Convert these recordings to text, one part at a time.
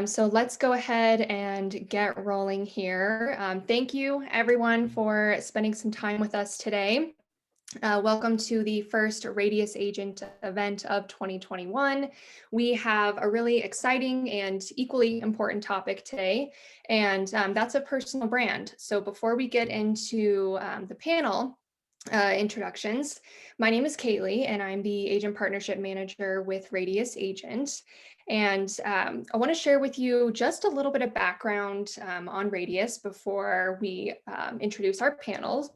So let's go ahead and get rolling here. Thank you everyone for spending some time with us today. Welcome to the first Radius Agent event of 2021. We have a really exciting and equally important topic today, and that's a personal brand. So before we get into the panel, introductions. My name is Kaylee, and I'm the Agent Partnership Manager with Radius Agent. And I want to share with you just a little bit of background on Radius before we introduce our panels.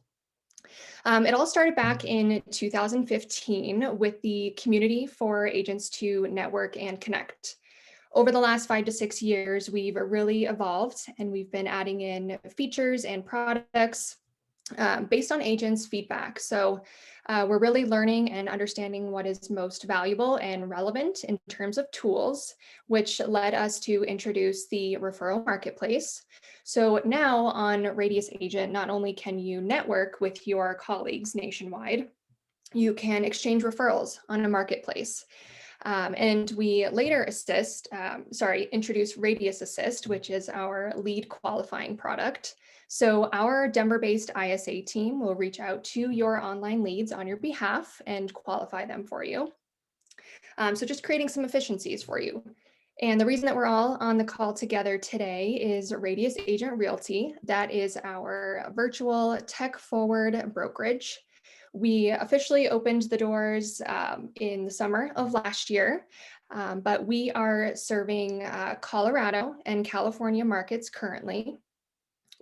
It all started back in 2015 with the community for agents to network and connect. Over the last 5 to 6 years, we've really evolved, and we've been adding in features and products based on agents' feedback. So we're really learning and understanding what is most valuable and relevant in terms of tools, which led us to introduce the referral marketplace. So now on Radius Agent, not only can you network with your colleagues nationwide, you can exchange referrals on a marketplace. And we later introduce Radius Assist, which is our lead qualifying product. So our Denver-based ISA team will reach out to your online leads on your behalf and qualify them for you. So just creating some efficiencies for you. And the reason that we're all on the call together today is Radius Agent Realty. That is our virtual tech-forward brokerage. We officially opened the doors in the summer of last year, but we are serving Colorado and California markets currently.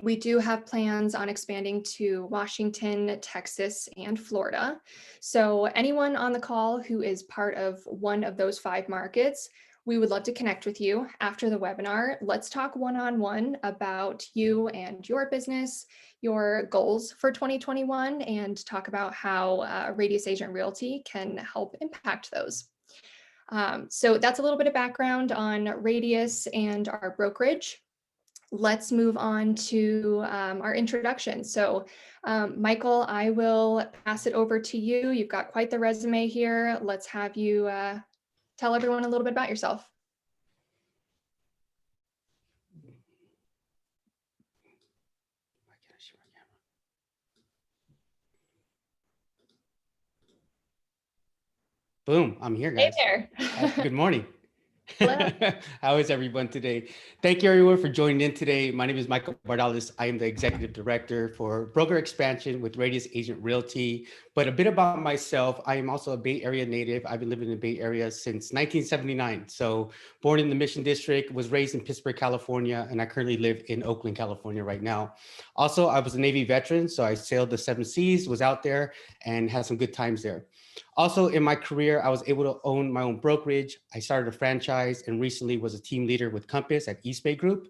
We do have plans on expanding to Washington, Texas, and Florida. So anyone on the call who is part of one of those 5 markets, we would love to connect with you after the webinar. Let's talk one-on-one about you and your business, your goals for 2021, and talk about how Radius Agent Realty can help impact those. So that's a little bit of background on Radius and our brokerage. Let's move on to our introduction. So Michael, I will pass it over to you. You've got quite the resume here. Let's have you tell everyone a little bit about yourself. Boom, I'm here, guys. Hey there. Good morning. Hello. How is everyone today? Thank you everyone for joining in today. My name is Michael Bardales. I am the Executive Director for Broker Expansion with Radius Agent Realty. But a bit about myself, I am also a Bay Area native. I've been living in the Bay Area since 1979. So born in the Mission District, was raised in Pittsburgh, California, and I currently live in Oakland, California right now. Also, I was a Navy veteran, so I sailed the 7 seas, was out there and had some good times there. Also in my career, I was able to own my own brokerage. I started a franchise and recently was a team leader with Compass at East Bay Group.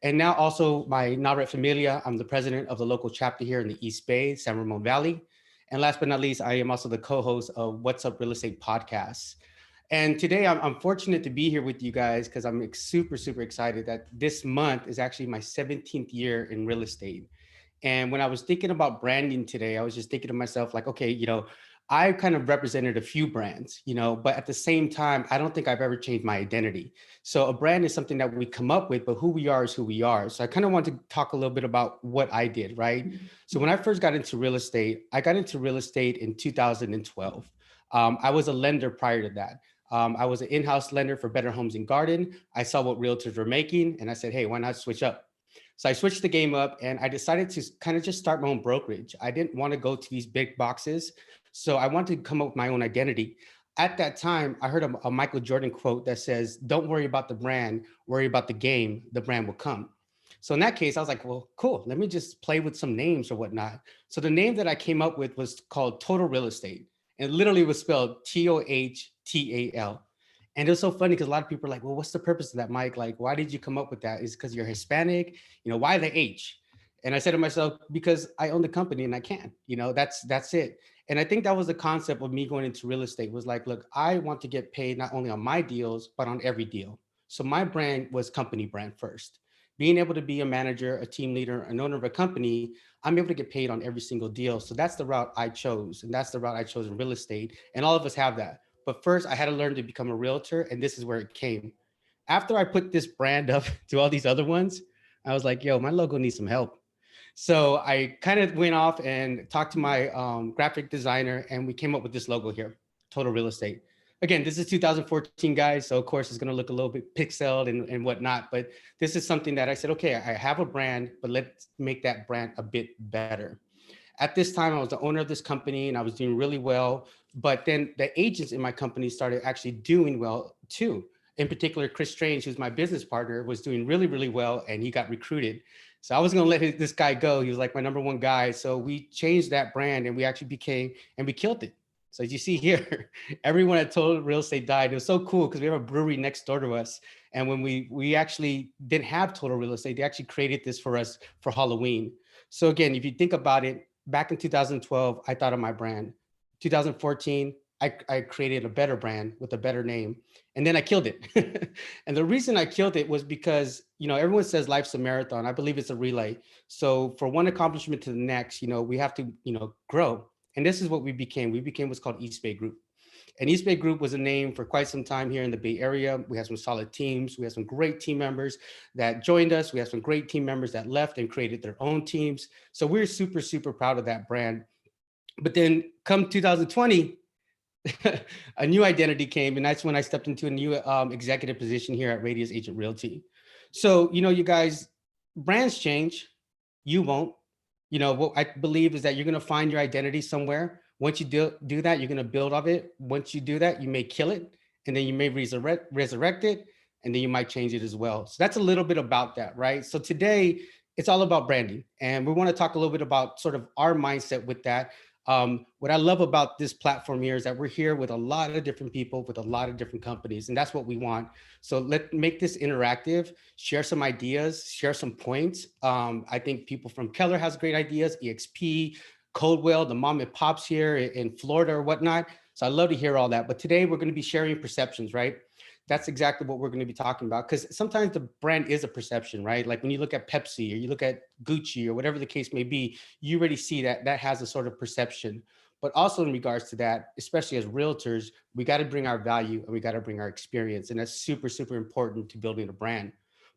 And now also my Naret Familia, I'm the president of the local chapter here in the East Bay, San Ramon Valley. And last but not least, I am also the co-host of What's Up Real Estate podcast. And today I'm fortunate to be here with you guys because I'm super, super excited that this month is actually my 17th year in real estate. And when I was thinking about branding today, I was just thinking to myself like, okay, I kind of represented a few brands, but at the same time, I don't think I've ever changed my identity. So a brand is something that we come up with, but who we are is who we are. So I kind of want to talk a little bit about what I did, right? Mm-hmm. So when I first got into real estate, I got into real estate in 2012. I was a lender prior to that. I was an in-house lender for Better Homes and Garden. I saw what realtors were making and I said, hey, why not switch up? So I switched the game up and I decided to kind of just start my own brokerage. I didn't want to go to these big boxes. So I wanted to come up with my own identity. At that time, I heard a Michael Jordan quote that says, don't worry about the brand, worry about the game, the brand will come. So in that case, I was like, well, cool, let me just play with some names or whatnot. So the name that I came up with was called TOHTAL Real Estate. And it literally was spelled TOHTAL. And it was so funny because a lot of people are like, well, what's the purpose of that, Mike? Like, why did you come up with that? Is it because you're Hispanic? Why the H? And I said to myself, because I own the company and I can, that's it. And I think that was the concept of me going into real estate was like, look, I want to get paid not only on my deals, but on every deal. So my brand was company brand first. Being able to be a manager, a team leader, an owner of a company, I'm able to get paid on every single deal. So that's the route I chose. And that's the route I chose in real estate. And all of us have that. But first I had to learn to become a realtor. And this is where it came. after I put this brand up to all these other ones, I was like, yo, my logo needs some help. So I kind of went off and talked to my graphic designer, and we came up with this logo here, Total Real Estate. Again, this is 2014, guys. So of course it's going to look a little bit pixeled and whatnot, but this is something that I said, okay, I have a brand, but let's make that brand a bit better. At this time, I was the owner of this company and I was doing really well. But then the agents in my company started actually doing well too. In particular, Chris Strange, who's my business partner, was doing really, really well and he got recruited. So I was going to let this guy go. He was like my number one guy. So we changed that brand and we actually became, and we killed it. So as you see here, everyone at Total Real Estate died. It was so cool because we have a brewery next door to us. And when we actually didn't have Total Real Estate, they actually created this for us for Halloween. So again, if you think about it, back in 2012, I thought of my brand. 2014, I created a better brand with a better name, and then I killed it. And the reason I killed it was because, everyone says life's a marathon. I believe it's a relay. So for one accomplishment to the next, we have to, grow. And this is what we became. We became what's called East Bay Group. And East Bay Group was a name for quite some time here in the Bay Area. We had some solid teams. We had some great team members that joined us. We had some great team members that left and created their own teams. So we're super, super proud of that brand. But then come 2020, a new identity came, and that's when I stepped into a new executive position here at Radius Agent Realty. So, you guys, brands change. You won't. What I believe is that you're going to find your identity somewhere. Once you do that, you're going to build off it. Once you do that, you may kill it, and then you may resurrect it, and then you might change it as well. So that's a little bit about that, right? So today, it's all about branding, and we want to talk a little bit about sort of our mindset with that. What I love about this platform here is that we're here with a lot of different people, with a lot of different companies, and that's what we want. So let's make this interactive, share some ideas, share some points. I think people from Keller has great ideas, EXP, Coldwell, the mom and pops here in Florida or whatnot. So I'd love to hear all that. But today we're going to be sharing perceptions, right? That's exactly what we're going to be talking about, because sometimes the brand is a perception, right? Like when you look at Pepsi or you look at Gucci or whatever the case may be, you already see that has a sort of perception. But also in regards to that, especially as realtors, we got to bring our value and we got to bring our experience. And that's super, super important to building a brand.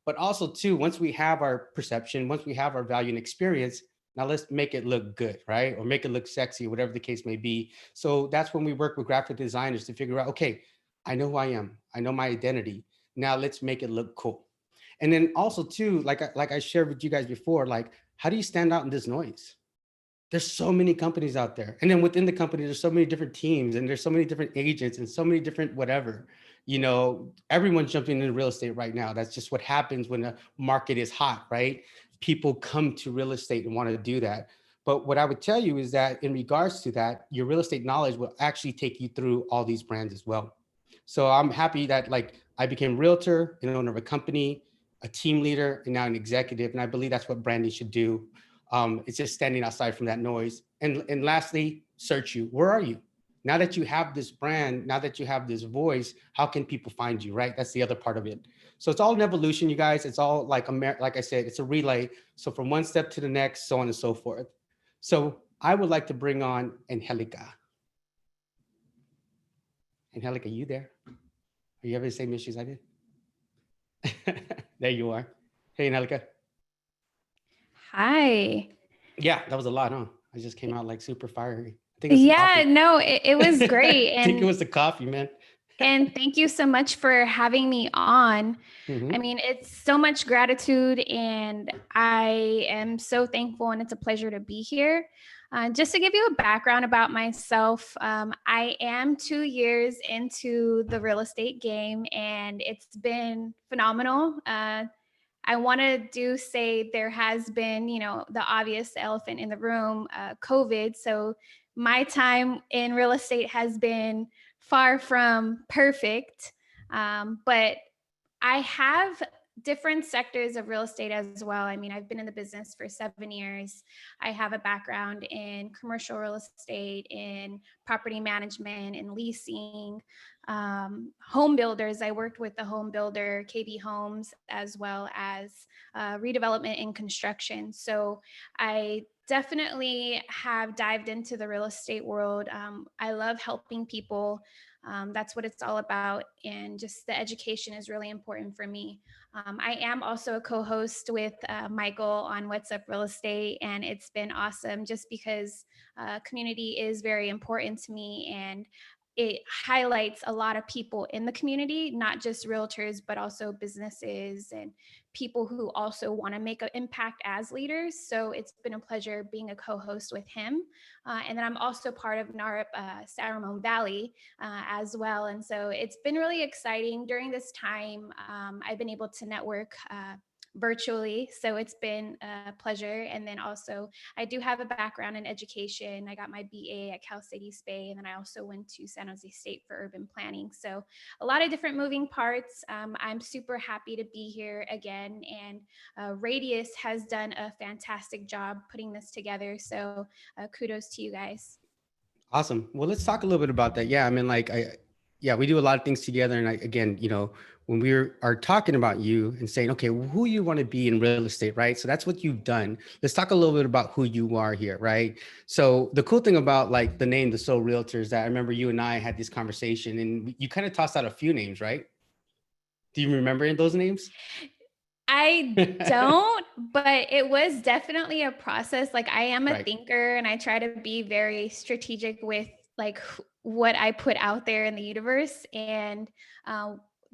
But also too, once we have our perception, once we have our value and experience, now let's make it look good, right? Or make it look sexy, whatever the case may be. So that's when we work with graphic designers to figure out, okay, I know who I am. I know my identity. Now let's make it look cool. And then also too, like I shared with you guys before, like, how do you stand out in this noise? There's so many companies out there. And then within the company, there's so many different teams and there's so many different agents and so many different whatever. Everyone's jumping into real estate right now. That's just what happens when the market is hot, right? People come to real estate and want to do that. But what I would tell you is that in regards to that, your real estate knowledge will actually take you through all these brands as well. So I'm happy that I became a realtor, an owner of a company, a team leader, and now an executive. And I believe that's what branding should do. It's just standing outside from that noise. And lastly, search you. Where are you? Now that you have this brand, now that you have this voice, how can people find you, right? That's the other part of it. So it's all an evolution, you guys. It's all like I said, it's a relay. So from one step to the next, so on and so forth. So I would like to bring on Angelica. Angelica, you there? Are you having the same issues I did? There you are. Hey, Angelica. Hi. Yeah, that was a lot, huh? I just came out like super fiery. I think it's the Yeah, coffee. no, it was great. I think it was the coffee, man. And thank you so much for having me on. Mhm. I mean, it's so much gratitude and I am so thankful and it's a pleasure to be here. Just to give you a background about myself, I am 2 years into the real estate game and it's been phenomenal. I want to say there has been, the obvious elephant in the room, COVID. So my time in real estate has been far from perfect. But I have different sectors of real estate as well. I mean, I've been in the business for 7 years. I have a background in commercial real estate, in property management, in leasing, home builders. I worked with the home builder KB Homes, as well as redevelopment and construction. So I definitely have dived into the real estate world. I love helping people That's what it's all about. And just the education is really important for me. I am also a co-host with Michael on What's Up Real Estate, and it's been awesome just because community is very important to me, and it highlights a lot of people in the community, not just realtors, but also businesses and people who also want to make an impact as leaders. So it's been a pleasure being a co-host with him. And then I'm also part of NARP San Ramon Valley as well. And so it's been really exciting during this time. I've been able to network virtually. So it's been a pleasure. And then also, I do have a background in education. I got my BA at Cal State East Bay, and then I also went to San Jose State for urban planning. So a lot of different moving parts. I'm super happy to be here again. And Radius has done a fantastic job putting this together. So kudos to you guys. Awesome. Well, let's talk a little bit about that. Yeah, I mean, yeah, we do a lot of things together. And again, when we are talking about you and saying, okay, who you want to be in real estate, right? So that's what you've done. Let's talk a little bit about who you are here, right? So the cool thing about like the name, the Soul Realtors, that I remember you and I had this conversation, and you kind of tossed out a few names, right? Do you remember those names? I don't, but it was definitely a process. Like, I am a Right. thinker, and I try to be very strategic with like what I put out there in the universe. And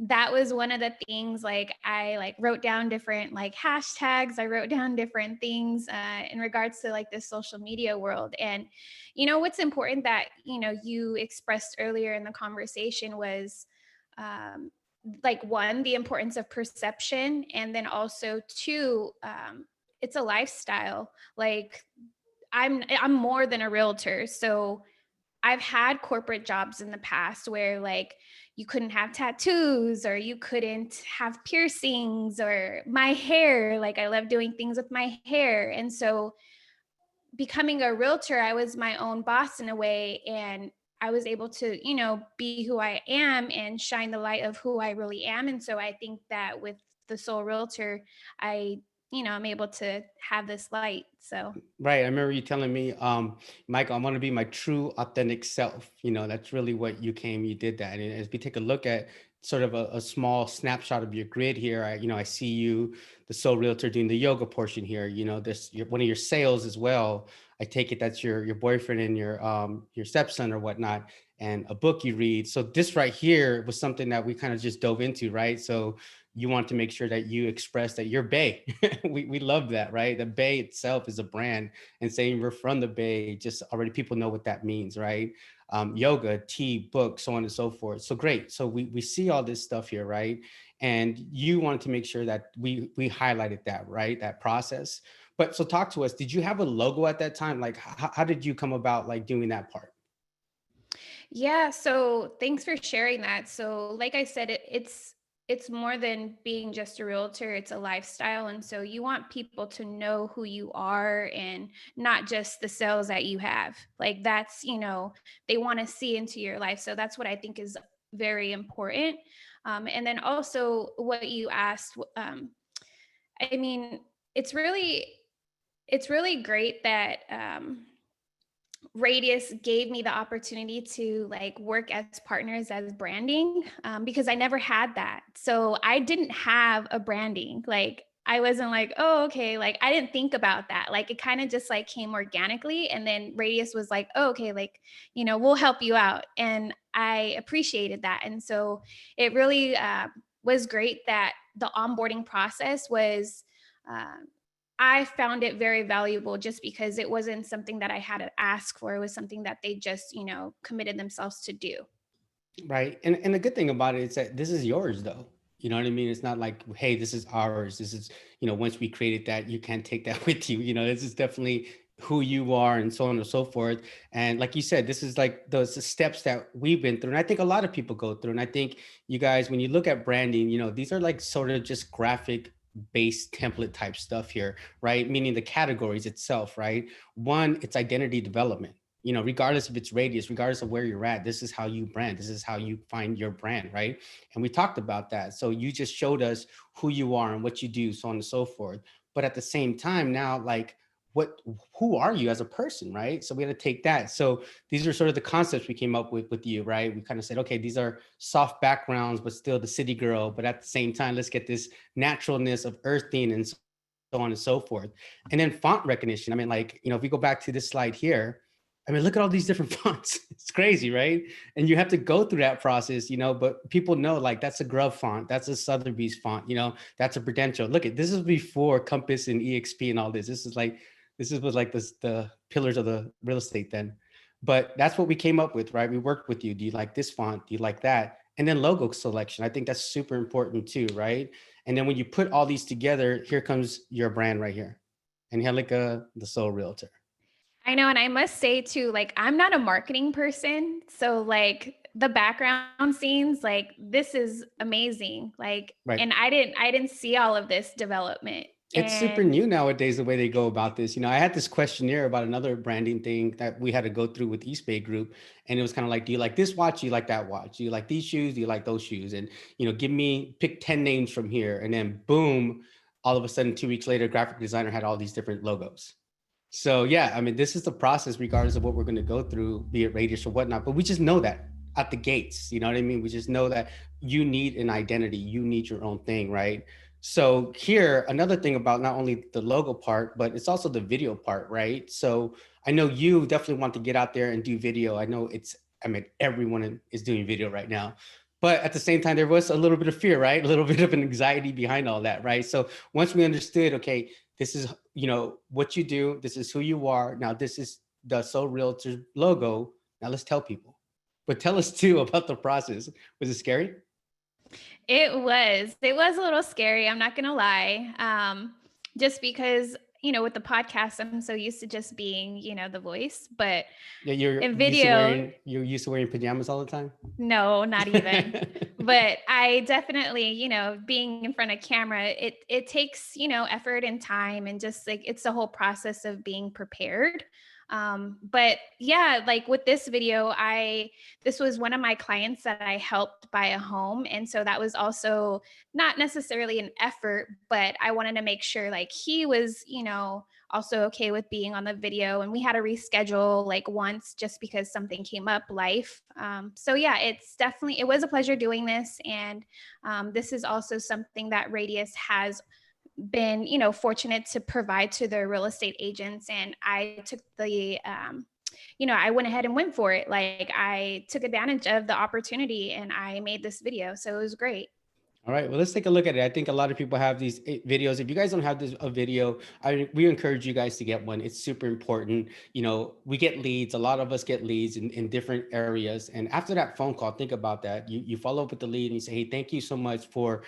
that was one of the things. Like, I like wrote down different like hashtags. I wrote down different things in regards to like this social media world. And what's important that you expressed earlier in the conversation was um, like, one, the importance of perception, and then also two, it's a lifestyle. Like, I'm more than a realtor. So I've had corporate jobs in the past where like you couldn't have tattoos, or you couldn't have piercings, or my hair, like I love doing things with my hair. And so becoming a realtor, I was my own boss in a way, and I was able to, be who I am and shine the light of who I really am. And so I think that with the Soul Realtor, I'm able to have this light. So Right. I remember you telling me, Michael, I want to be my true authentic self. That's really what you did that. And as we take a look at sort of a small snapshot of your grid here, I see you, the Soul Realtor, doing the yoga portion here. One of your sales as well. I take it that's your boyfriend and your stepson or whatnot, and a book you read. So this right here was something that we kind of just dove into, right? So you want to make sure that you express that you're Bay. we love that, right? The Bay itself is a brand, and saying we're from the Bay, just already people know what that means, right? Yoga, tea, book, so on and so forth. So great. So we see all this stuff here, right? And you wanted to make sure that we highlighted that, right? That process. But so talk to us. Did you have a logo at that time? Like, how did you come about like doing that part? yeah, so thanks for sharing that. So like I said, it's more than being just a realtor, it's a lifestyle. And so you want people to know who you are, and not just the sales that you have. Like, that's, they want to see into your life. So that's what I think is very important. And then also what you asked, I mean, it's really great that Radius gave me the opportunity to like work as partners as branding, because I never had that. So I didn't have a branding. Like, I wasn't like, oh, okay. Like, I didn't think about that. Like, it kind of just like came organically. And then Radius was like, oh, okay, like, we'll help you out. And I appreciated that. And so it really was great that the onboarding process was, uh, I found it very valuable, just because it wasn't something that I had to ask for. It was something that they just, committed themselves to do. Right. And the good thing about it is that this is yours though. You know what I mean? It's not like, hey, this is ours. This is, once we created that, you can't take that with you. This is definitely who you are, and so on and so forth. And like you said, this is like those steps that we've been through. And I think a lot of people go through. And I think you guys, when you look at branding, these are like sort of just graphic based template type stuff here, right? Meaning the categories itself, right? One, it's identity development. Regardless if it's Radius, regardless of where you're at, this is how you brand. This is how you find your brand, right? And we talked about that. So you just showed us who you are and what you do, so on and so forth. But at the same time, now, like, who are you as a person, right? So we had to take that. So these are sort of the concepts we came up with you, right? We kind of said, okay, these are soft backgrounds, but still the city girl. But at the same time, let's get this naturalness of earthing and so on and so forth. And then font recognition. I mean, like, if we go back to this slide here, I mean, look at all these different fonts. It's crazy, right? And you have to go through that process, but people know, like, that's a Grove font, that's a Sotheby's font, that's a Prudential. Look at this is before Compass and EXP and all this. This was like the pillars of the real estate then. But that's what we came up with, right? We worked with you. Do you like this font? Do you like that? And then logo selection. I think that's super important too, right? And then when you put all these together, here comes your brand right here. Angelica, the Sole Realtor. I know. And I must say too, like, I'm not a marketing person. So like the background scenes, like this is amazing. Like, Right. and I didn't see all of this development. It's super new nowadays, the way they go about this. I had this questionnaire about another branding thing that we had to go through with East Bay Group. And it was kind of like, do you like this watch? Do you like that watch? Do you like these shoes? Do you like those shoes? And, pick 10 names from here. And then boom, all of a sudden, 2 weeks later, graphic designer had all these different logos. So yeah, I mean, this is the process regardless of what we're going to go through, be it Radius or whatnot, but we just know that at the gates, you know what I mean? We just know that you need an identity, you need your own thing, right? So here, another thing about not only the logo part, but it's also the video part, right? So I know you definitely want to get out there and do video. I know everyone is doing video right now. But at the same time, there was a little bit of fear, right? A little bit of an anxiety behind all that, right? So once we understood, okay, this is, what you do, this is who you are. Now, this is the Sole Realtor logo. Now let's tell people. But tell us too about the process. Was it scary? It was a little scary. I'm not going to lie. Just because, with the podcast, I'm so used to just being, the voice, but yeah, you're in video, you're used to wearing pajamas all the time. No, not even. But I definitely, being in front of camera, it takes, effort and time, and just like it's the whole process of being prepared. But yeah, like with this video, this was one of my clients that I helped buy a home. And so that was also not necessarily an effort, but I wanted to make sure like he was, also okay with being on the video. And we had to reschedule like once just because something came up, life. So yeah, it was a pleasure doing this. And this is also something that Radius has been, fortunate to provide to their real estate agents. And I took I went ahead and went for it. Like I took advantage of the opportunity and I made this video. So it was great. All right, well, let's take a look at it. I think a lot of people have these videos. If you guys don't have a video, we encourage you guys to get one. It's super important. We get leads. A lot of us get leads in different areas. And after that phone call, think about that. You follow up with the lead and you say, hey, thank you so much for,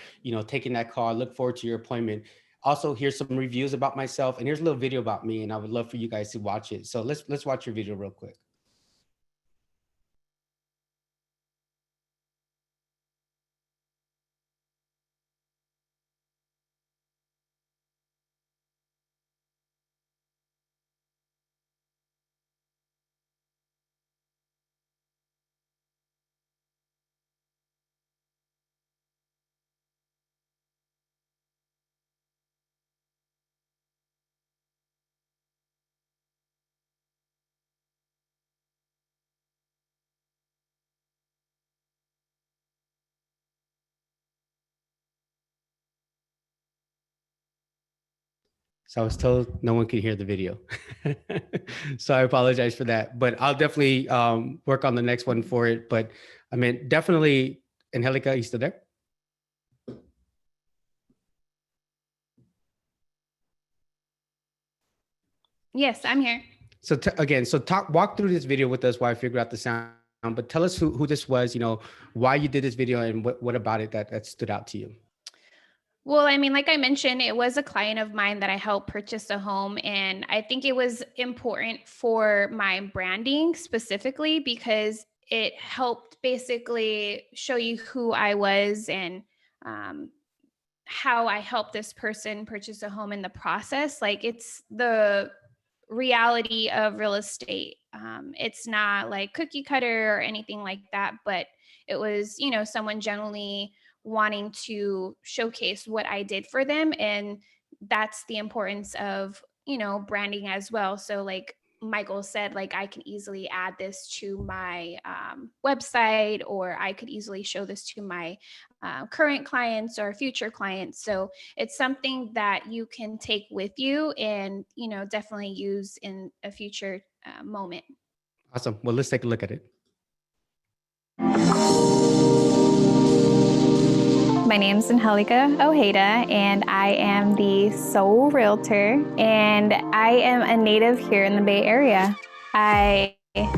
taking that call. I look forward to your appointment. Also, here's some reviews about myself and here's a little video about me. And I would love for you guys to watch it. So let's watch your video real quick. So I was told no one could hear the video. So I apologize for that, but I'll definitely work on the next one for it. But I mean, definitely, Angelica, you still there? Yes, I'm here. So walk through this video with us while I figure out the sound, but tell us who this was, why you did this video and what about it that stood out to you. Well, I mean, like I mentioned, it was a client of mine that I helped purchase a home. And I think it was important for my branding specifically because it helped basically show you who I was and how I helped this person purchase a home in the process. Like it's the reality of real estate. It's not like cookie cutter or anything like that, but it was, someone generally wanting to showcase what I did for them. And that's the importance of branding as well. So like Michael said, like I can easily add this to my website, or I could easily show this to my current clients or future clients. So it's something that you can take with you and, definitely use in a future moment. Awesome. Well, let's take a look at it. My name is Angelica Ojeda, and I am the sole realtor, and I am a native here in the Bay Area. I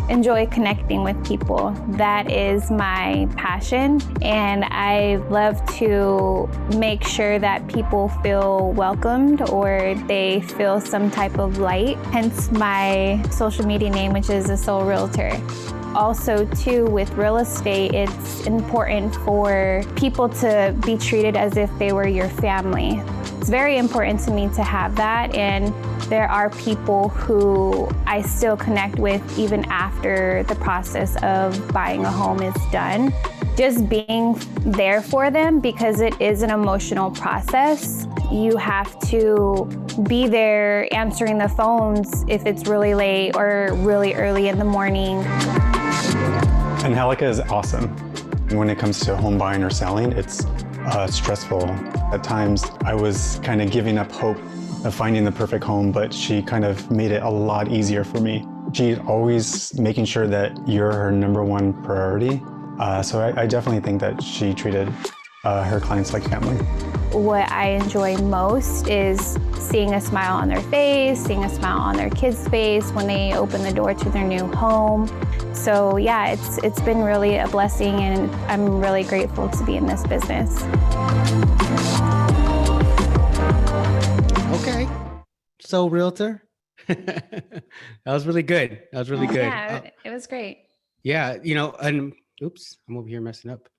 enjoy connecting with people. That is my passion, and I love to make sure that people feel welcomed or they feel some type of light, hence my social media name, which is a sole realtor. Also, too, with real estate, it's important for people to be treated as if they were your family. It's very important to me to have that, and there are people who I still connect with even after the process of buying a home is done. Just being there for them, because it is an emotional process. You have to be there answering the phones if it's really late or really early in the morning. Angelica is awesome. When it comes to home buying or selling, it's stressful. At times, I was kind of giving up hope of finding the perfect home, but she kind of made it a lot easier for me. She's always making sure that you're her #1 priority. So I definitely think that she treated her clients like family. What I enjoy most is seeing a smile on their face, seeing a smile on their kids' face when they open the door to their new home. So yeah, it's been really a blessing, and I'm really grateful to be in this business. Okay. So realtor. That was really good. That was really good. Yeah, it was great. Yeah, and oops, I'm over here messing up.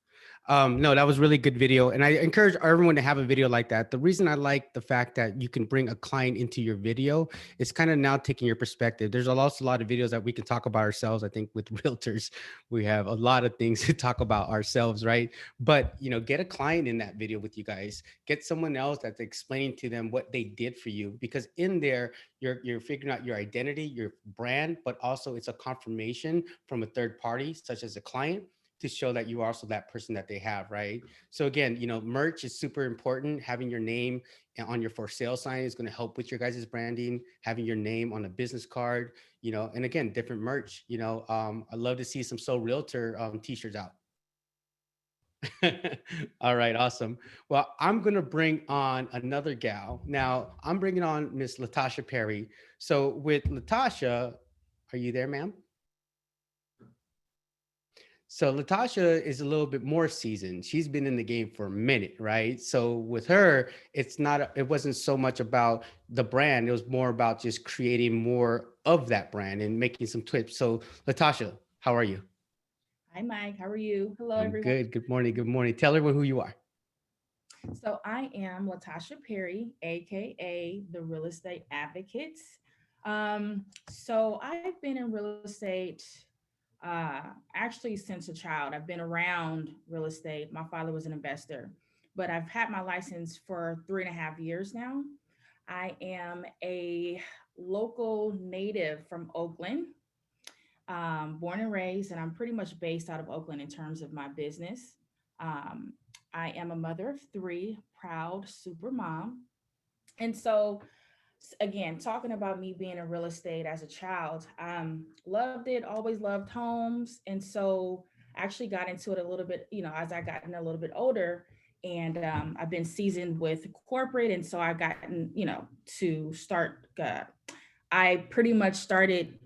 No, that was really good video. And I encourage everyone to have a video like that. The reason I like the fact that you can bring a client into your video is kind of now taking your perspective. There's also a lot of videos that we can talk about ourselves. I think with realtors, we have a lot of things to talk about ourselves, right? But, get a client in that video with you guys. Get someone else that's explaining to them what they did for you, because in there, you're figuring out your identity, your brand, but also it's a confirmation from a third party, such as a client, to show that you are also that person that they have, right? So again, merch is super important. Having your name on your for sale sign is going to help with your guys' branding. Having your name on a business card, and again, different merch. I'd love to see some Soul Realtor t-shirts out. All right, awesome. Well, I'm going to bring on another gal. Now, I'm bringing on Miss Latashia Perry. So with Latashia, are you there, ma'am? So Latashia is a little bit more seasoned. She's been in the game for a minute, right? So with her, it wasn't so much about the brand. It was more about just creating more of that brand and making some twists. So Latashia, how are you? Hi, Mike. How are you? Hello, I'm everyone. good. Good morning. Good morning. Tell everyone who you are. So I am Latashia Perry, aka the Real Estate Advocates. So I've been in real estate actually since a child. I've been around real estate. My father was an investor, but I've had my license for 3.5 years now. I am a local native from Oakland, born and raised, and I'm pretty much based out of Oakland in terms of my business. I am a mother of 3, proud super mom. And so, again, talking about me being in real estate as a child, loved it, always loved homes. And so actually got into it a little bit, as I gotten a little bit older, and I've been seasoned with corporate. And so I've gotten, to start, I pretty much started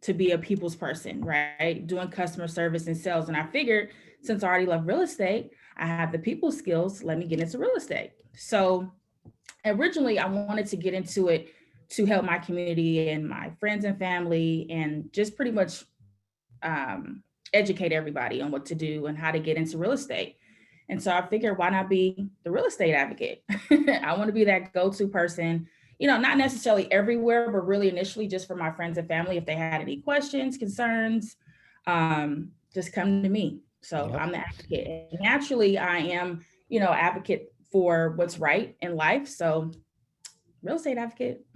to be a people's person, right? Doing customer service and sales. And I figured, since I already love real estate, I have the people skills, let me get into real estate. So originally I wanted to get into it to help my community and my friends and family, and just pretty much educate everybody on what to do and how to get into real estate. And so I figured, why not be the real estate advocate? I want to be that go-to person, not necessarily everywhere, but really initially just for my friends and family. If they had any questions, concerns, just come to me. So yep. I'm the advocate. And naturally, I am, advocate for what's right in life. So real estate advocate.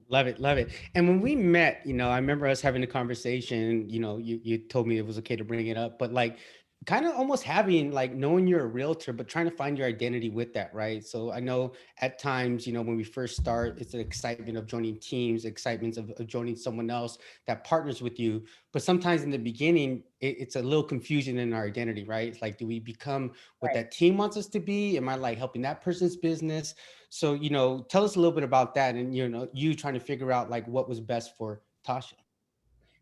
Love it, love it. And when we met, I remember us having a conversation, you told me it was okay to bring it up, but like kind of almost having like knowing you're a realtor, but trying to find your identity with that, right? So I know at times, when we first start, it's an excitement of joining teams, excitement of joining someone else that partners with you. But sometimes in the beginning, it's a little confusion in our identity, right? It's like, do we become what Right. that team wants us to be? Am I like helping that person's business? So, tell us a little bit about that and, you trying to figure out like what was best for Tasha.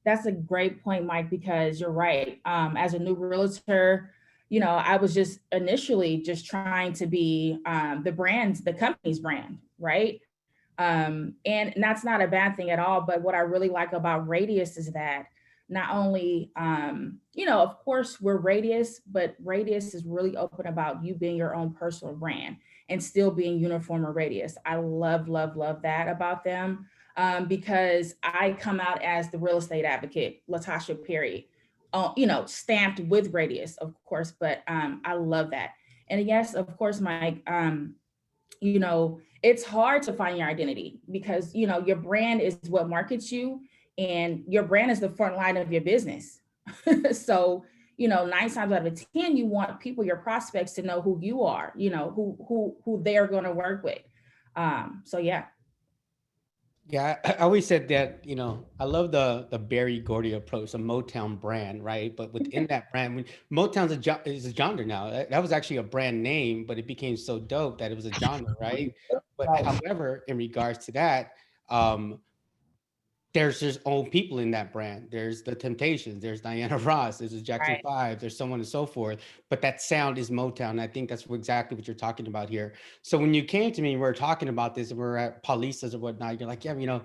That's a great point, Mike, because you're right. As a new realtor, I was just initially just trying to be the company's brand, right? And that's not a bad thing at all. But what I really like about Radius is that not only, of course, we're Radius, but Radius is really open about you being your own personal brand and still being uniform or Radius. I love, love, love that about them. Because I come out as the real estate advocate, Latashia Perry, stamped with Radius, of course, but I love that. And yes, of course, Mike, it's hard to find your identity because, your brand is what markets you and your brand is the front line of your business. So, 9 times out of 10, you want people, your prospects, to know who you are, who they're going to work with. So yeah. Yeah, I always said that, I love the Berry Gordy approach, the Motown brand, right? But within that brand, Motown's is a genre now. That was actually a brand name, but it became so dope that it was a genre, right? But Right. however, in regards to that, um, there's just own people in that brand. There's the Temptations, there's Diana Ross, there's the Jackson Right. 5, there's so on and so forth. But that sound is Motown. And I think that's exactly what you're talking about here. So when you came to me, we were talking about this, and we're at Paulista's or whatnot. You're like, yeah,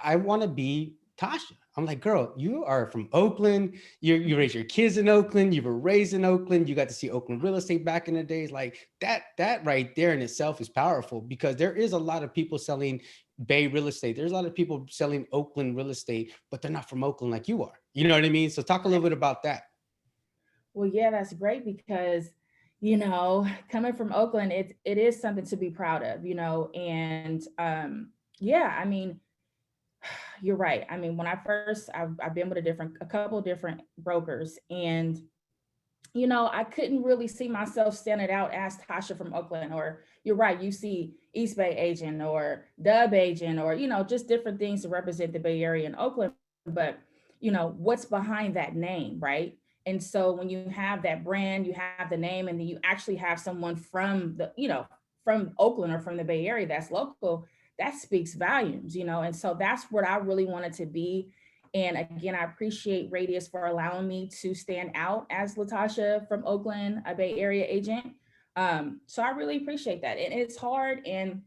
I want to be Tasha. I'm like, girl, you are from Oakland. You raised your kids in Oakland. You were raised in Oakland. You got to see Oakland real estate back in the days. Like that right there in itself is powerful because there is a lot of people selling Bay real estate. There's a lot of people selling Oakland real estate, but they're not from Oakland like you are. You know what I mean? So talk a little bit about that. Well, yeah, that's great because, coming from Oakland, it is something to be proud of, and yeah, I mean, you're right. I mean, when I've been with a couple of different brokers, and I couldn't really see myself standing out as Tasha from Oakland, or you're right, you see East Bay agent or Dub agent, or, just different things to represent the Bay Area and Oakland. But, what's behind that name, right? And so when you have that brand, you have the name, and then you actually have someone from from Oakland or from the Bay Area that's local, that speaks volumes, and so that's what I really wanted to be. And again, I appreciate Radius for allowing me to stand out as Latashia from Oakland, a Bay Area agent. So I really appreciate that. And it's hard, and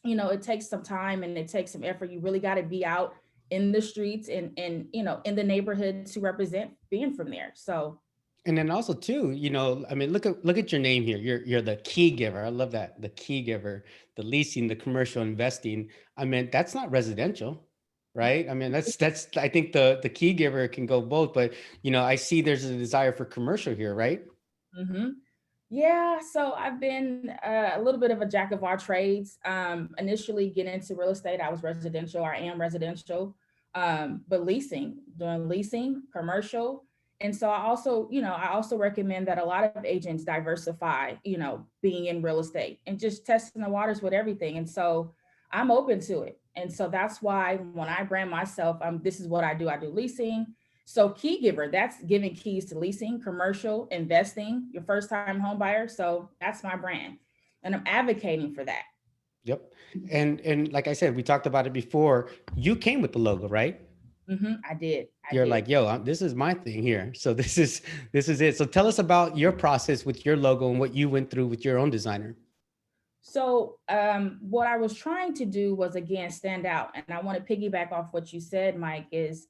it takes some time and it takes some effort. You really got to be out in the streets and in the neighborhood to represent being from there. So And then also too, I mean, look at your name here. You're the key giver. I love that. The key giver, the leasing, the commercial investing. I mean, that's not residential, right? I mean, that's I think the key giver can go both, but I see there's a desire for commercial here, right? mhm. Yeah, so I've been a little bit of a jack of all trades. Initially getting into real estate, I was residential, I am residential, but doing leasing, commercial. And so I also recommend that a lot of agents diversify, being in real estate and just testing the waters with everything. And so I'm open to it. And so that's why when I brand myself, this is what I do. I do leasing. So key giver, that's giving keys to leasing, commercial, investing, your first time home buyer. So that's my brand. And I'm advocating for that. Yep. And like I said, we talked about it before. You came with the logo, right? I did. I You're did. like, yo, this is my thing here. So this is it. So tell us about your process with your logo and what you went through with your own designer. So what I was trying to do was, again, stand out. And I want to piggyback off what you said, Mike, is,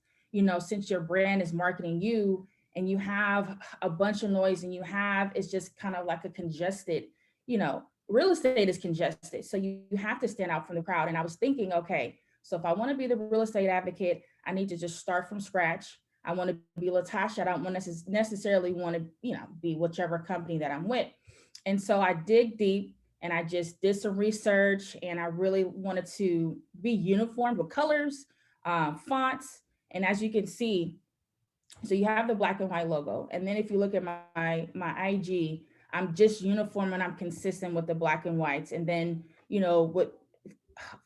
since your brand is marketing you and you have a bunch of noise and it's just kind of like a congested, real estate is congested. So you have to stand out from the crowd. And I was thinking, okay, so if I want to be the real estate advocate, I need to just start from scratch. I want to be Latashia. I don't necessarily want to, be whichever company that I'm with. And so I dig deep. and I just did some research, and I really wanted to be uniform with colors, fonts. And as you can see, so you have the black and white logo. And then if you look at my IG, I'm just uniform and I'm consistent with the black and whites. And then, you know, what,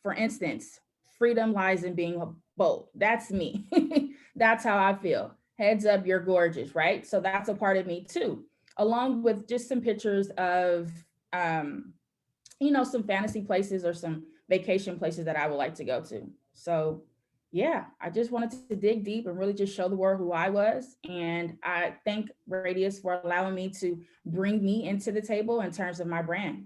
for instance, freedom lies in being bold. That's me. That's how I feel. Heads up, you're gorgeous, right? So that's a part of me too, along with just some pictures of, you know, some fantasy places or some vacation places that I would like to go to. So yeah, I just wanted to dig deep and really just show the world who I was. And I thank Radius for allowing me to bring me into the table in terms of my brand.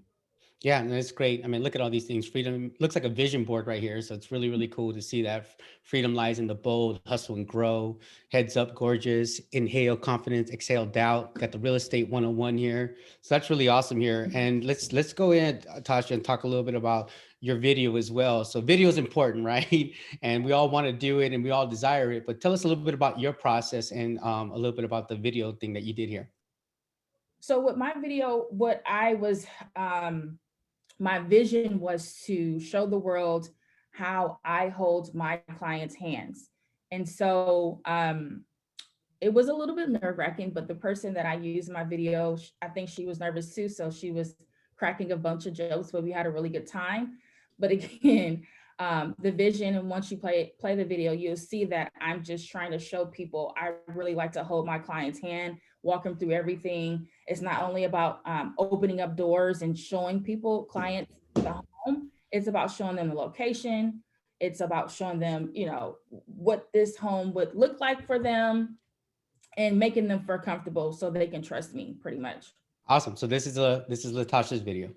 Yeah, and that's great. I mean, look at all these things. Freedom looks like a vision board right here. So it's really, really cool to see that freedom lies in the bold, hustle and grow, heads up, gorgeous, inhale confidence, exhale doubt. Got the real estate 101 here. So that's really awesome here. And let's go in, Tasha, and talk a little bit about your video as well. So video is important, right? And we all want to do it and we all desire it. But tell us a little bit about your process and a little bit about the video thing that you did here. So with my video, what I was, my vision was to show the world how I hold my clients' hands. And so it was a little bit nerve-wracking, but the person that I used in my video, I think she was nervous too. So she was cracking a bunch of jokes, but we had a really good time. But again, the vision, and once you play the video, you'll see that I'm just trying to show people I really like to hold my client's hand, walk them through everything. It's not only about opening up doors and showing clients the home. It's about showing them the location. It's about showing them, you know, what this home would look like for them and making them feel comfortable so they can trust me pretty much. Awesome. So this is Latasha's video.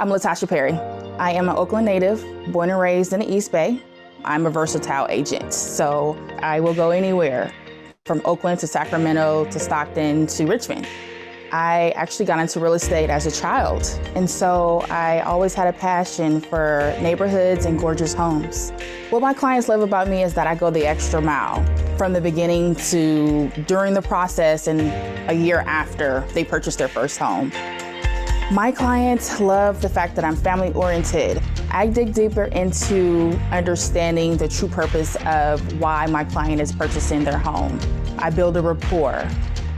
I'm Latashia Perry. I am an Oakland native, born and raised in the East Bay. I'm a versatile agent, so I will go anywhere from Oakland to Sacramento to Stockton to Richmond. I actually got into real estate as a child, and so I always had a passion for neighborhoods and gorgeous homes. What my clients love about me is that I go the extra mile, from the beginning to during the process and a year after they purchase their first home. My clients love the fact that I'm family oriented. I dig deeper into understanding the true purpose of why my client is purchasing their home. I build a rapport.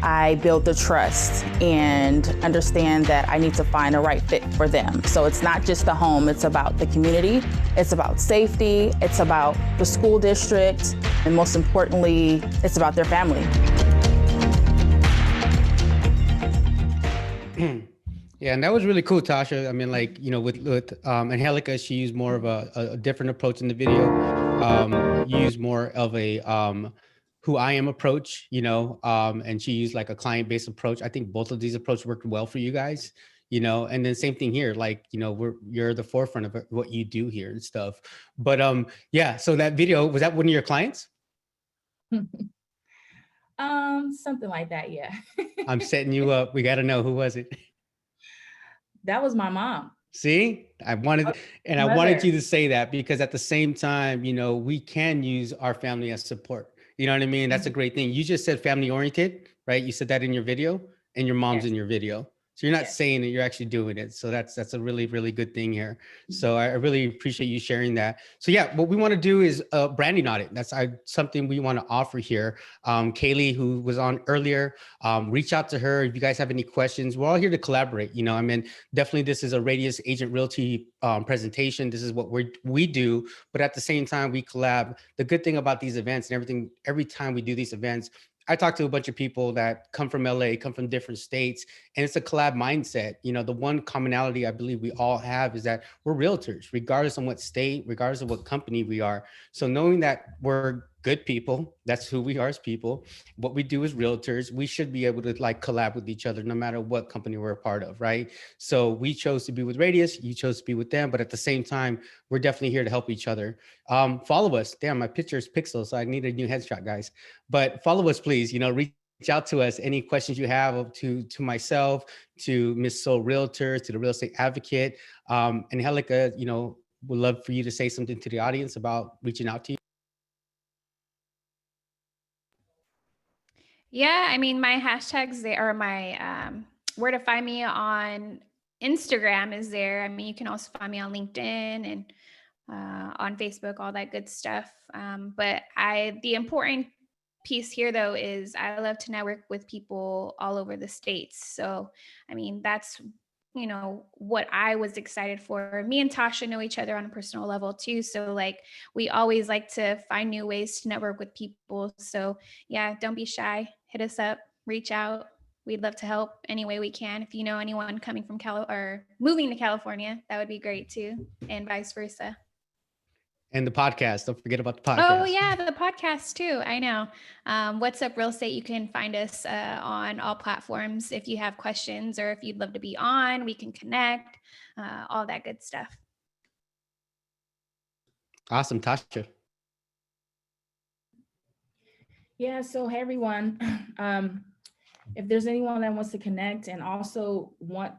I build the trust and understand that I need to find a right fit for them. So it's not just the home, it's about the community, it's about safety, it's about the school district, and most importantly, it's about their family. Yeah, and that was really cool, Tasha. I mean, like, you know, with Angelica, she used more of a different approach in the video. You used more of a who I am approach, you know, and she used like a client-based approach. I think both of these approaches worked well for you guys, you know, and then same thing here, like, you know, you're the forefront of what you do here and stuff. But yeah, so that video, was that one of your clients? Something like that, yeah. I'm setting you up. We got to know, who was it? That was my mom. See, I wanted you to say that, because at the same time, you know, we can use our family as support. You know what I mean? That's a great thing. You just said family oriented, right? You said that in your video, and your mom's in your video. So you're not saying it, you're actually doing it. So that's a really, really good thing here. So I really appreciate you sharing that. So yeah, what we want to do is a branding audit. That's something we want to offer here. Kaylee, who was on earlier, reach out to her if you guys have any questions. We're all here to collaborate. You know, I mean, definitely this is a Radius Agent Realty presentation. This is what we do, but at the same time, we collab. The good thing about these events and everything, every time we do these events, I talk to a bunch of people that come from LA, come from different states, and it's a collab mindset. You know, the one commonality I believe we all have is that we're realtors, regardless of what state, regardless of what company we are. So knowing that we're good people, that's who we are as people. What we do as realtors, we should be able to like collab with each other no matter what company we're a part of, right? So we chose to be with Radius, you chose to be with them, but at the same time, we're definitely here to help each other. Follow us. Damn, my picture is pixel, so I need a new headshot, guys. But follow us, please. You know, reach out to us. Any questions you have to myself, to Miss Soul Realtor, to the Real Estate Advocate. And Angelica, you know, would love for you to say something to the audience about reaching out to you. Yeah, I mean, my hashtags there are my where to find me on Instagram is there. I mean, you can also find me on LinkedIn and on Facebook, all that good stuff. But the important piece here though is I love to network with people all over the states. So, I mean, that's what I was excited for. Me and Tasha know each other on a personal level too. So like we always like to find new ways to network with people. So yeah, don't be shy. Hit us up, reach out. We'd love to help any way we can. If you know anyone coming from or moving to California, that would be great too, and vice versa. And the podcast. Don't forget about the Oh podcast. yeah, the podcast too. I know. What's Up Real Estate? You can find us on all platforms. If you have questions or if you'd love to be on, we can connect. All that good stuff. Awesome, Tasha. Yeah, so hey everyone. If there's anyone that wants to connect and also want,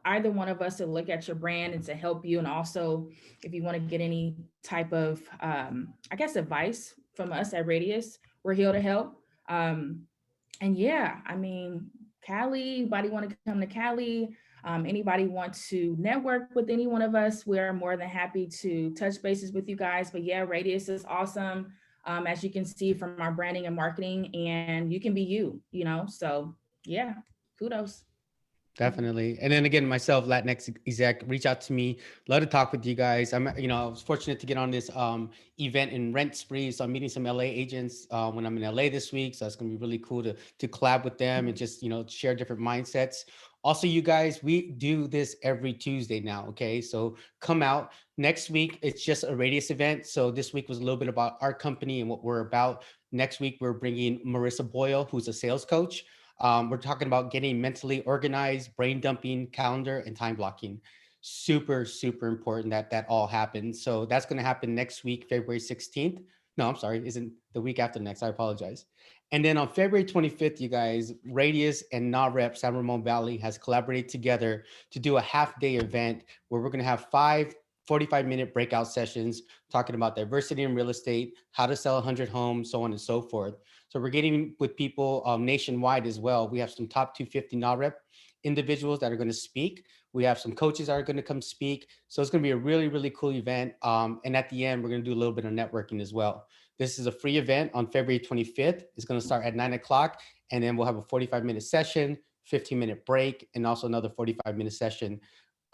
either one of us to look at your brand and to help you, and also if you want to get any type of, advice from us at Radius, we're here to help. And yeah, I mean, Cali, anybody want to come to Cali? Anybody want to network with any one of us? We're more than happy to touch bases with you guys. But yeah, Radius is awesome. As you can see from our branding and marketing, and you can be you, so yeah, kudos. Definitely. And then again, myself, Latinx exec, reach out to me. Love to talk with you guys. I was fortunate to get on this event in Rent Spree. So I'm meeting some LA agents when I'm in LA this week. So it's going to be really cool to collab with them and just, share different mindsets. Also, you guys, we do this every Tuesday now. Okay. So come out next week. It's just a Radius event. So this week was a little bit about our company and what we're about. Next week, we're bringing Marissa Boyle, who's a sales coach. We're talking about getting mentally organized, brain dumping, calendar, and time blocking. Super, super important that all happens. So that's going to happen next week, February 16th. No, I'm sorry, isn't the week after next. I apologize. And then on February 25th, you guys, Radius and NAREP San Ramon Valley has collaborated together to do a half-day event where we're going to have 5 45-minute breakout sessions talking about diversity in real estate, how to sell 100 homes, so on and so forth. So we're getting with people nationwide as well. We have some top 250 NAREP individuals that are going to speak. We have some coaches that are going to come speak. So it's going to be a really, really cool event. And at the end, we're going to do a little bit of networking as well. This is a free event on February 25th. It's going to start at 9 o'clock. And then we'll have a 45-minute session, 15-minute break, and also another 45-minute session.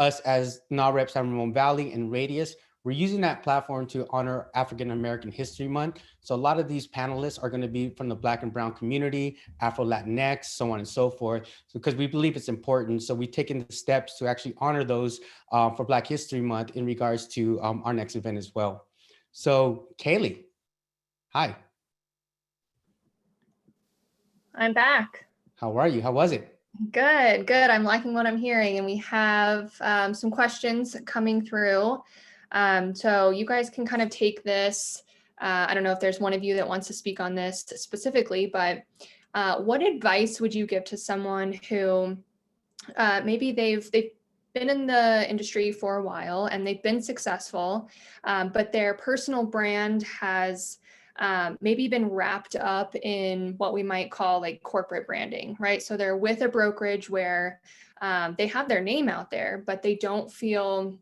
Us as NAREP San Ramon Valley and Radius, we're using that platform to honor African American History Month. So a lot of these panelists are going to be from the Black and Brown community, Afro Latinx, so on and so forth, because we believe it's important. So we've taken the steps to actually honor those for Black History Month in regards to our next event as well. So Kaylee, hi. I'm back. How are you? How was it? Good. I'm liking what I'm hearing, and we have some questions coming through. So you guys can kind of take this. I don't know if there's one of you that wants to speak on this specifically, but what advice would you give to someone who maybe they've been in the industry for a while and they've been successful, but their personal brand has maybe been wrapped up in what we might call like corporate branding, right? So they're with a brokerage where they have their name out there, but they don't feel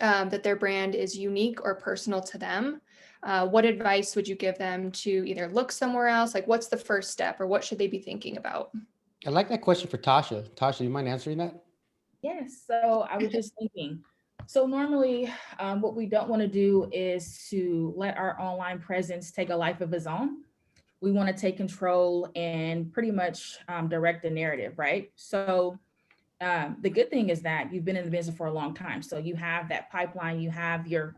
that their brand is unique or personal to them. What advice would you give them to either look somewhere else? Like, what's the first step, or what should they be thinking about? I like that question for Tasha. Tasha, you mind answering that? Yes, so I was just thinking, so normally what we don't want to do is to let our online presence take a life of its own. We want to take control and pretty much direct the narrative, right? So the good thing is that you've been in the business for a long time. So you have that pipeline, you have your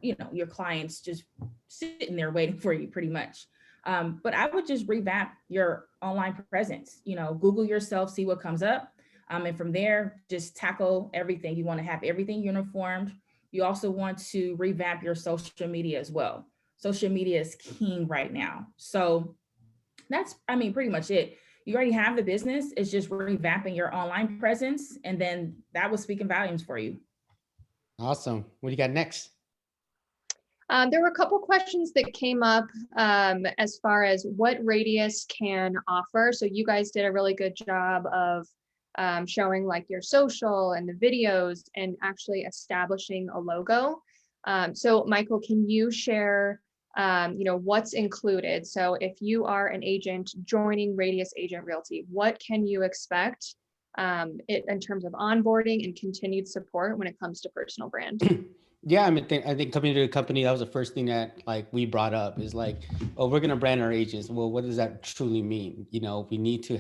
clients just sitting there waiting for you pretty much. But I would just revamp your online presence, Google yourself, see what comes up. And from there, just tackle everything. You want to have everything uniformed. You also want to revamp your social media as well. Social media is king right now. So that's, pretty much it. You already have the business. It's just revamping your online presence. And then that was speaking volumes for you. Awesome. What do you got next? There were a couple questions that came up as far as what Radius can offer. So you guys did a really good job of showing like your social and the videos and actually establishing a logo. So Michael, can you share what's included? So if you are an agent joining Radius Agent Realty, what can you expect in terms of onboarding and continued support when it comes to personal brand? Yeah, I think coming to the company, that was the first thing that like we brought up is like, oh, we're gonna brand our agents. Well, what does that truly mean? We need to,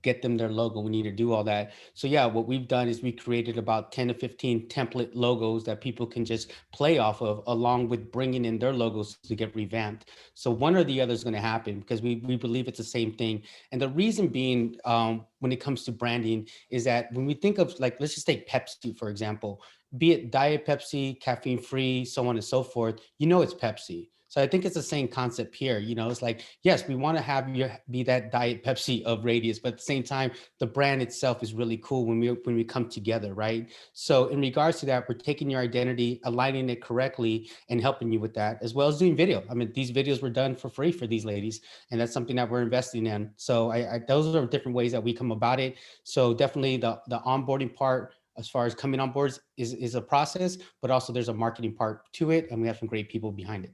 get them their logo. We need to do all that. So yeah, what we've done is we created about 10 to 15 template logos that people can just play off of, along with bringing in their logos to get revamped. So one or the other is gonna happen because we believe it's the same thing. And the reason being, when it comes to branding, is that when we think of like, let's just take Pepsi, for example, be it diet Pepsi, caffeine free, so on and so forth, it's Pepsi. So I think it's the same concept here. It's like, yes, we want to have you be that diet Pepsi of Radius, but at the same time, the brand itself is really cool when we come together, right? So in regards to that, we're taking your identity, aligning it correctly, and helping you with that, as well as doing video. I mean, these videos were done for free for these ladies, and that's something that we're investing in. So those are different ways that we come about it. So definitely the onboarding part, as far as coming on board, is a process, but also there's a marketing part to it, and we have some great people behind it.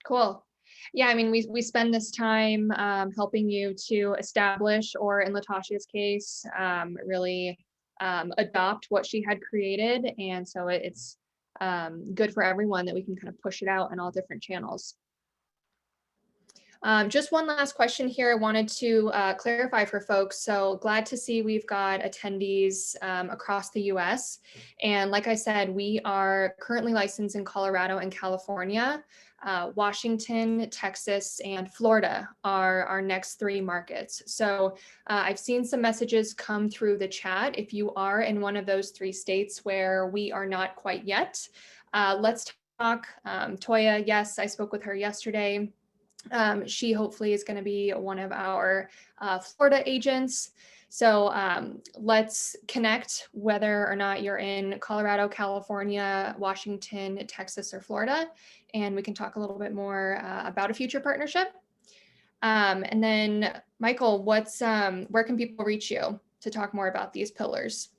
Cool. Yeah, I mean, we spend this time helping you to establish, or in Latashia's case, really adopt what she had created. And so it's good for everyone that we can kind of push it out in all different channels. Just one last question here. I wanted to clarify for folks. So glad to see we've got attendees across the US. And like I said, we are currently licensed in Colorado and California. Washington, Texas, and Florida are our next 3 markets. So I've seen some messages come through the chat. If you are in one of those 3 states where we are not quite yet, let's talk. Toya, yes, I spoke with her yesterday. She hopefully is going to be one of our Florida agents. So let's connect, whether or not you're in Colorado, California, Washington, Texas, or Florida, and we can talk a little bit more about a future partnership. And then Michael, where can people reach you to talk more about these pillars?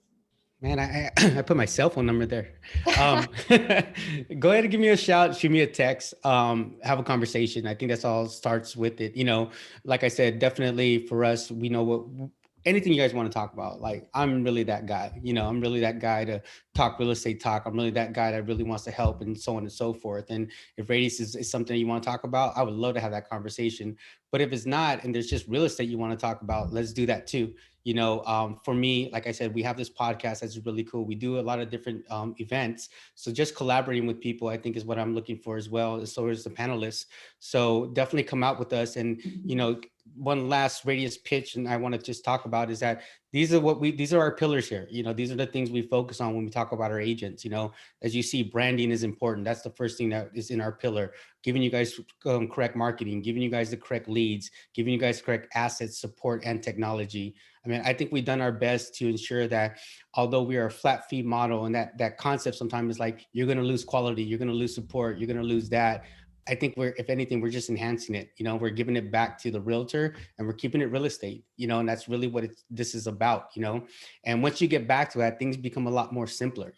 Man, I put my cell phone number there. Go ahead and give me a shout, shoot me a text, have a conversation. I think that's all starts with it. Like I said, definitely for us, we know anything you guys want to talk about. Like, I'm really that guy, I'm really that guy to talk real estate talk. I'm really that guy that really wants to help, and so on and so forth. And if Radius is something you want to talk about, I would love to have that conversation. But if it's not, and there's just real estate you want to talk about, let's do that too. For me, like I said, we have this podcast that's really cool. We do a lot of different events. So just collaborating with people, I think, is what I'm looking for as well. So is the panelists. So definitely come out with us. And, one last Radius pitch, and I want to just talk about is that these are our pillars here. These are the things we focus on when we talk about our agents. As you see, branding is important. That's the first thing that is in our pillar. Giving you guys correct marketing, giving you guys the correct leads, giving you guys correct assets, support, and technology. I mean, I think we've done our best to ensure that although we are a flat fee model, and that concept sometimes is like, you're going to lose quality, you're going to lose support, you're going to lose that. I think if anything, we're just enhancing it. We're giving it back to the realtor, and we're keeping it real estate, and that's really what this is about, and once you get back to that, things become a lot more simpler.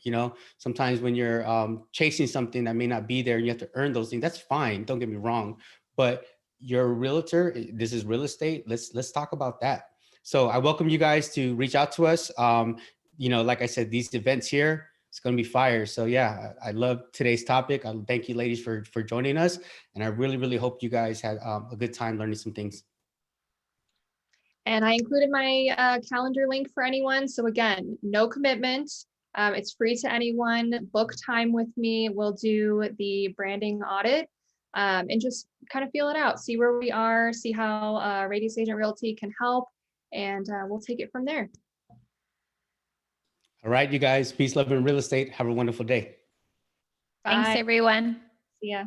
Sometimes when you're chasing something that may not be there and you have to earn those things, that's fine. Don't get me wrong, but you're a realtor. This is real estate. Let's talk about that. So I welcome you guys to reach out to us. Like I said, these events here, it's going to be fire. So yeah, I love today's topic. I thank you ladies for joining us. And I really, really hope you guys had a good time learning some things. And I included my calendar link for anyone. So again, no commitment. It's free to anyone. Book time with me. We'll do the branding audit and just kind of feel it out. See where we are, see how Radius Agent Realty can help. And we'll take it from there. All right, you guys, peace, love, and real estate. Have a wonderful day. Bye. Thanks, everyone. See ya.